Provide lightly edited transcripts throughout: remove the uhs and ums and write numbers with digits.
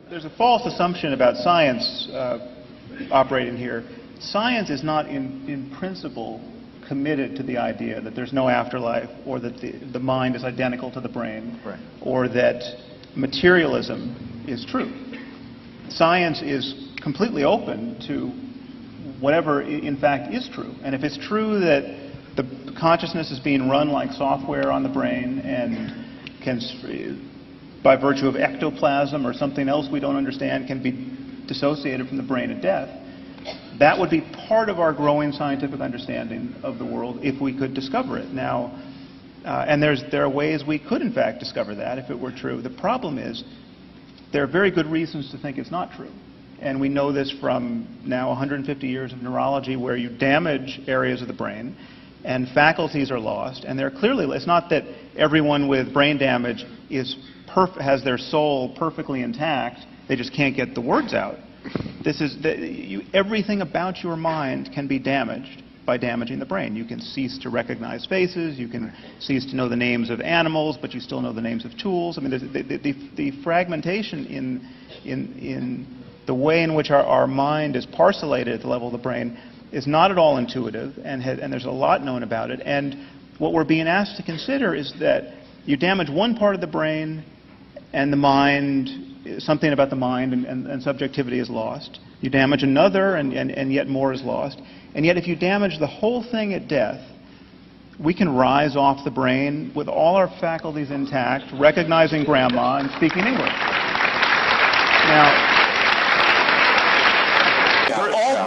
There's a false assumption about science operating here. Science is not in principle committed to the idea that there's no afterlife, or that the mind is identical to the brain, right, or that materialism is true. Science is completely open to whatever in fact is true. And if it's true that the consciousness is being run like software on the brain and can, by virtue of ectoplasm or something else we don't understand, can be dissociated from the brain at death, that would be part of our growing scientific understanding of the world if we could discover it. Now, and there are ways we could in fact discover that if it were true. The problem is there are very good reasons to think it's not true. And we know this from now 150 years of neurology, where you damage areas of the brain and faculties are lost. And they're clearly, it's not that everyone with brain damage has their soul perfectly intact, they just can't get the words out. This is everything about your mind can be damaged by damaging the brain. You can cease to recognize faces, you can cease to know the names of animals, but you still know the names of tools. I mean, the fragmentation in the way in which our mind is parcellated at the level of the brain is not at all intuitive, and there's a lot known about it. And what we're being asked to consider is that you damage one part of the brain and the mind, something about the mind and subjectivity is lost. You damage another and yet more is lost. And yet if you damage the whole thing at death, we can rise off the brain with all our faculties intact, recognizing grandma and speaking English. Now,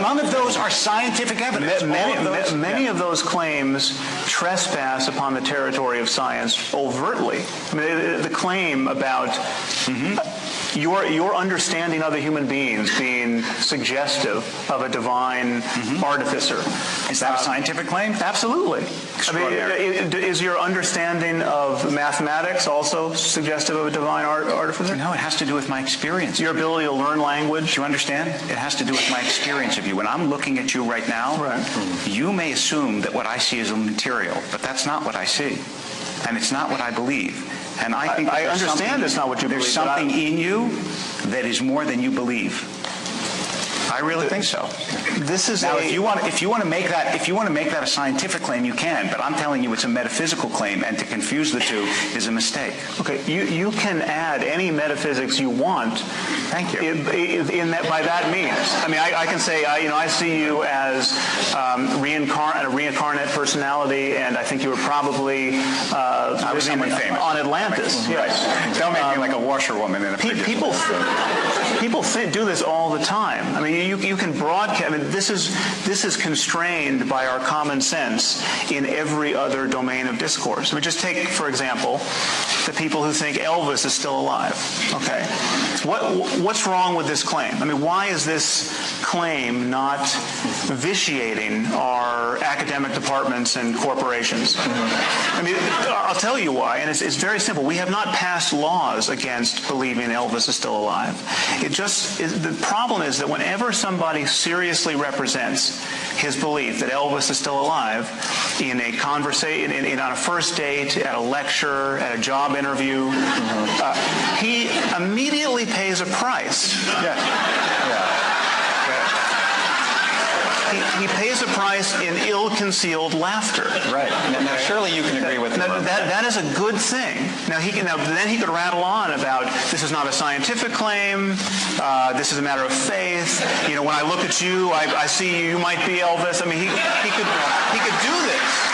none of those are scientific evidence. Many of those claims trespass upon the territory of science overtly. I mean, the claim about your understanding other human beings being suggestive of a divine artificer. Is that a scientific claim? Absolutely. I mean, is your understanding of mathematics also suggestive of a divine artificer? No, it has to do with my experience. Your ability to learn language? Do you understand? It has to do with my experience of you. When I'm looking at you right now, you may assume that what I see is material, but that's not what I see. And it's not what I believe. And I think I understand it's not what you believe. There's something in you that is more than you believe. I really think so. This is now, if you want to make that a scientific claim, you can. But I'm telling you, it's a metaphysical claim, and to confuse the two is a mistake. Okay, you can add any metaphysics you want. Thank you. By that means, I mean, I can say, I see you as a reincarnate personality, and I think you were probably I was someone famous on Atlantis. Yes. Don't make me like a washerwoman in a people do this all the time. I mean, you can broadcast. I mean, this is constrained by our common sense in every other domain of discourse. I mean, just take, for example, the people who think Elvis is still alive. Okay, what's wrong with this claim? I mean, why is this claim not vitiating our academic departments and corporations? I mean, I'll tell you why, and it's very simple. We have not passed laws against believing Elvis is still alive. The problem is that whenever somebody seriously represents his belief that Elvis is still alive in a conversation, on a first date, at a lecture, at a job interview, he immediately pays a price. He pays a price in ill-concealed laughter. Right. Now, surely you can agree with that. That is a good thing. Now, then he could rattle on about this is not a scientific claim. This is a matter of faith. You know, when I look at you, I see you might be Elvis. I mean, he could do this.